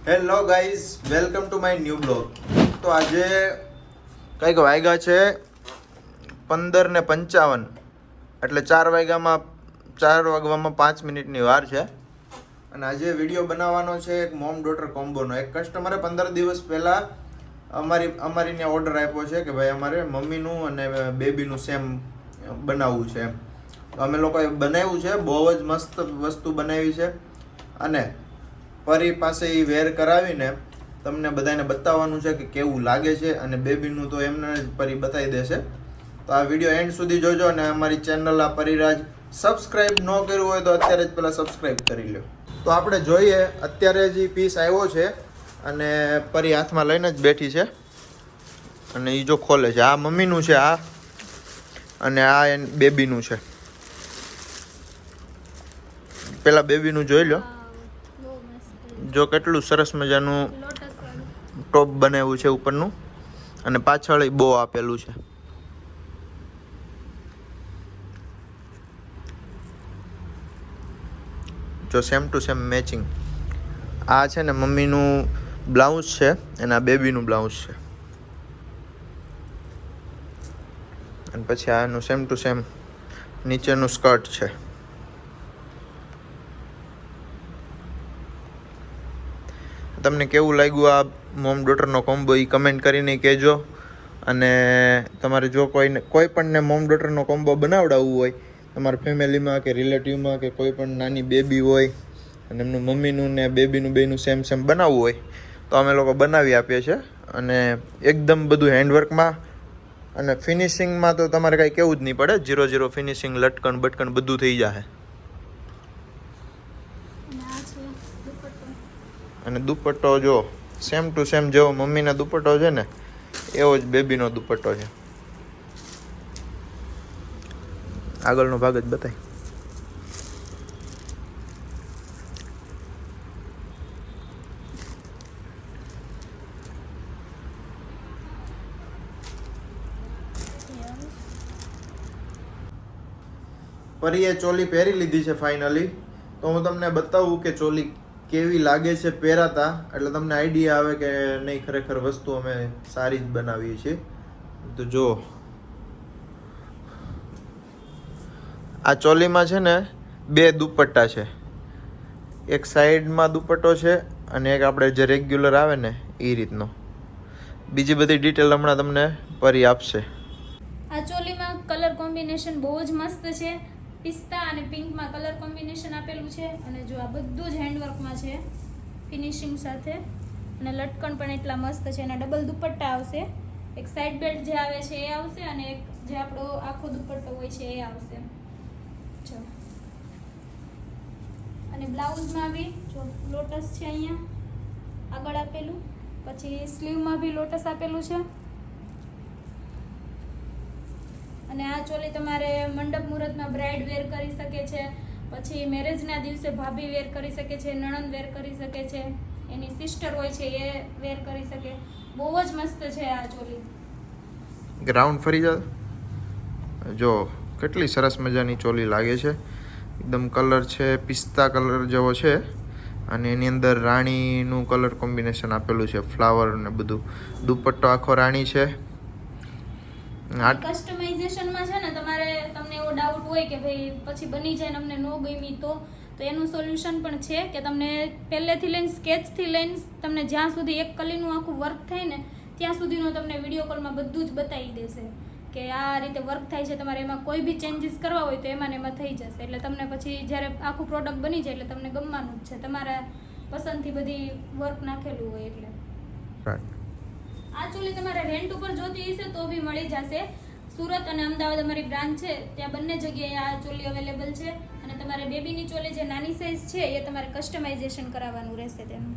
Hello guys, welcome to my new blog. તો આજે કંઈક વાગ્યા છે 15:55, એટલે 4 વાગવામાં 5 મિનિટની વાર છે. અને આજે વિડીયો બનાવવાનો છે એક મોમ ડોટર કોમ્બોનો. એક કસ્ટમરે 15 દિવસ પહેલાં અમારીને ઓર્ડર આપ્યો છે કે ભાઈ અમારે મમ્મીનું અને બેબીનું સેમ બનાવવું છે એમ. તો અમે લોકોએ બનાવ્યું છે, બહુ જ મસ્ત વસ્તુ બનાવી છે. અને પરી પાસે એ વેર કરાવીને તમને બધાને બતાવવાનું છે કે કેવું લાગે છે. અને બેબીનું તો એમને જ પરી બતાવી દેશે. તો આ વિડીયો એન્ડ સુધી જોજો. અને અમારી ચેનલ આ પરિરાજ સબસ્ક્રાઈબ ન કર્યું હોય તો અત્યારે જ પહેલાં સબસ્ક્રાઈબ કરી લો. તો આપણે જોઈએ, અત્યારે જ પીસ આવ્યો છે અને પરી હાથમાં લઈને જ બેઠી છે. અને એ જો ખોલે છે. આ મમ્મીનું છે આ, અને આ બેબીનું છે. પેલા બેબીનું જોઈ લો. જો કેટલું સરસ મજાનું ટોપ બનાવ્યું છે ઉપરનું, અને પાછળ બો આપેલું છે. જો સેમ ટુ સેમ મેચિંગ. આ છે ને મમ્મીનું બ્લાઉઝ છે અને આ બેબીનું બ્લાઉઝ છે. અને પછી આનું સેમ ટુ સેમ નીચેનું સ્કર્ટ છે. તમને કેવું લાગ્યું આ મોમ ડોટરનો કોમ્બો એ કમેન્ટ કરીને કહેજો. અને તમારે જો કોઈ પણને મોમ ડોટરનો કોમ્બો બનાવડાવવું હોય, તમારા ફેમિલીમાં કે રિલેટિવમાં કે કોઈ પણ નાની બેબી હોય અને એમનું મમ્મીનું ને બેબીનું બેયનું સેમ સેમ બનાવવું હોય તો અમે લોકો બનાવી આપીએ છીએ. અને એકદમ બધું હેન્ડવર્કમાં અને ફિનિશિંગમાં તો તમારે કાંઈ કહેવું જ નહીં પડે. 0-0 ફિનિશિંગ, લટકણ બટકણ બધું થઈ જશે. અને દુપટ્ટો જો સેમ ટુ સેમ જેવો મમ્મીનો દુપટ્ટો છે ને એવો જ બેબીનો દુપટ્ટો છે. આગળનો ભાગ જ બતાય. પરીએ ચોલી પહેરી લીધી છે ફાઇનલી. તો હું તમને બતાવું કે ચોલી કેવી લાગે છે પહેરાતા, એટલે તમને આઈડિયા આવે કે નહીં ખરેખર વસ્તુ અમે સારી જ બનાવીએ છીએ. તો જો આ ચોલીમાં છે ને 2 દુપટ્ટા છે. એક સાઈડમાં દુપટ્ટો છે અને એક આપણે જે રેગ્યુલર આવે ને એ રીતનો. બીજી બધી ડિટેલ હમણાં તમને પરી આપશે. આ ચોલીમાં કલર કોમ્બિનેશન બહુ જ મસ્ત છે. પિસ્તા અને પિંકમાં કલર કોમ્બિનેશન આપેલું છે. અને જો આ બધું જ હેન્ડવર્કમાં છે ફિનિશિંગ સાથે. અને લટકણ પણ એટલા મસ્ત છે. એના ડબલ દુપટ્ટા આવશે. એક સાઈડ બેલ્ટ જે આવે છે એ આવશે અને એક જે આપણો આખો દુપટ્ટો હોય છે એ આવશે. જો અને બ્લાઉઝમાં બી જો લોટસ છે અહીંયા આગળ આપેલું. પછી સ્લીવમાં બી લોટસ આપેલું છે. અને આ ચોલી તમારે મંડપ મુહૂર્તમાં બ્રાઇડ વેર કરી શકે છે. પછી મેરેજના દિવસે ભાભી વેર કરી શકે છે, નણંદ વેર કરી શકે છે, એની સિસ્ટર હોય છે એ વેર કરી શકે. બહુ જ મસ્ત છે આ ચોલી. ગ્રાઉન્ડ ફરી જાવ. જો કેટલી સરસ મજાની ચોલી લાગે છે. એકદમ કલર છે પિસ્તા કલર જેવો છે. અને એની અંદર રાણીનું કલર કોમ્બિનેશન આપેલું છે, ફ્લાવર ને બધું. દુપટ્ટો આખો રાણી છે. કસ્ટમાઇઝેશનમાં છે ને તમને એવો ડાઉટ હોય કે ભાઈ પછી બની જાય ને અમને ન ગમી તો એનું સોલ્યુશન પણ છે કે તમને પહેલેથી લઈને સ્કેચથી લઈને તમને જ્યાં સુધી એક કલીનું આખું વર્ક થાય ને ત્યાં સુધીનું તમને વિડીયો કોલમાં બધું જ બતાવી દેશે કે આ રીતે વર્ક થાય છે. તમારે એમાં કોઈ બી ચેન્જીસ કરવા હોય તો એમાં ને એમાં થઈ જશે. એટલે તમને પછી જ્યારે આખું પ્રોડક્ટ બની જાય એટલે તમને ગમવાનું જ છે. તમારા પસંદથી બધી વર્ક નાખેલું હોય એટલે. આ ચોલી તમારે રેન્ટ ઉપર જોતી હશે તો બી મળી જશે. સુરત અને અમદાવાદ અમારી બ્રાન્ચ છે, ત્યાં બંને જગ્યાએ આ ચોલી અવેલેબલ છે. અને તમારે બેબીની ચોલી જે નાની સાઇઝ છે એ તમારે કસ્ટમાઇઝેશન કરાવવાનું રહેશે તેનું.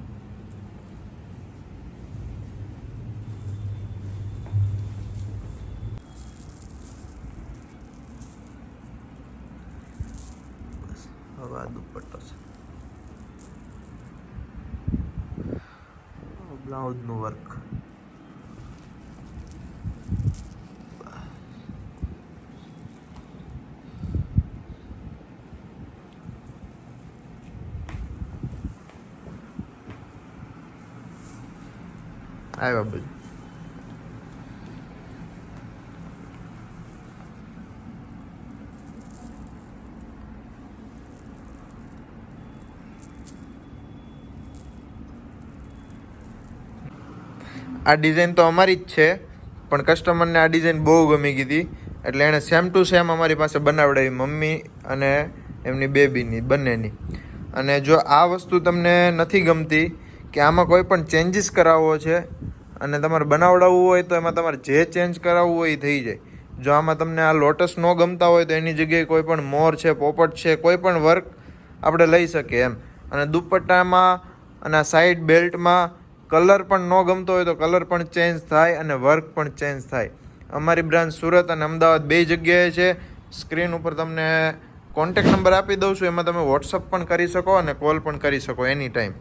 હવે આ દુપટ્ટો છે, બ્લાઉઝનું વર્ક. આવ્યા બધું. આ ડિઝાઇન તો અમારી જ છે, પણ કસ્ટમરને આ ડિઝાઇન બહુ ગમી ગઈ હતી, એટલે એણે સેમ ટુ સેમ અમારી પાસે બનાવડાવી, મમ્મી અને એમની બેબીની બંનેની. અને જો આ વસ્તુ તમને નથી ગમતી કે આમાં કોઈ પણ ચેન્જીસ કરાવવો છે અને તમારે બનાવડાવવું હોય તો એમાં તમારે જે ચેન્જ કરાવવું હોય એ થઈ જાય. જો આમાં તમને આ લોટસ ન ગમતા હોય તો એની જગ્યાએ કોઈ પણ મોર છે, પોપટ છે, કોઈ પણ વર્ક આપણે લઈ શકીએ એમ. અને દુપટ્ટામાં અને આ સાઈડ બેલ્ટમાં કલર પણ ન ગમતો હોય તો કલર પણ ચેન્જ થાય અને વર્ક પણ ચેન્જ થાય. અમારી બ્રાન્ચ સુરત અને અમદાવાદ બે જગ્યાએ છે. સ્ક્રીન ઉપર તમને કોન્ટેક્ટ નંબર આપી દઉં છું, એમાં તમે વોટ્સઅપ પણ કરી શકો અને કોલ પણ કરી શકો એની ટાઈમ.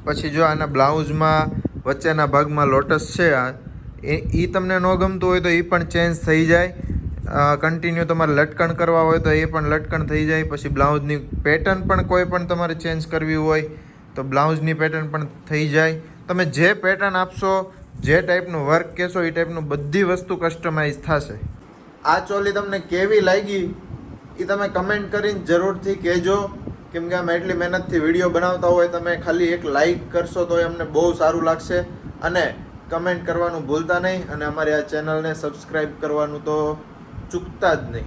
પછી જો આના બ્લાઉઝમાં વચ્ચેના ભાગમાં લોટસ છે, એ તમને ન ગમતું હોય તો એ પણ ચેન્જ થઈ જાય. કન્ટિન્યુ તમારે લટકણ કરવા હોય તો એ પણ લટકણ થઈ જાય. પછી બ્લાઉઝની પેટર્ન પણ કોઈ પણ તમારે ચેન્જ કરવી હોય તો બ્લાઉઝની પેટર્ન પણ થઈ જાય. તમે જે પેટર્ન આપશો, જે ટાઈપનું વર્ક કહેશો એ ટાઈપનું બધી વસ્તુ કસ્ટમાઇઝ થશે. આ ચોલી તમને કેવી લાગી એ તમે કમેન્ટ કરીને જરૂરથી કહેજો, કેમ કે અમે એટલી મહેનતથી વિડીયો બનાવતા હોય, તમે ખાલી એક લાઈક કરશો તો અમને બહુ સારું લાગશે. અને કમેન્ટ કરવાનું ભૂલતા નહીં, અને અમારી આ ચેનલને સબસ્ક્રાઈબ કરવાનું તો ચૂકતા જ નહીં.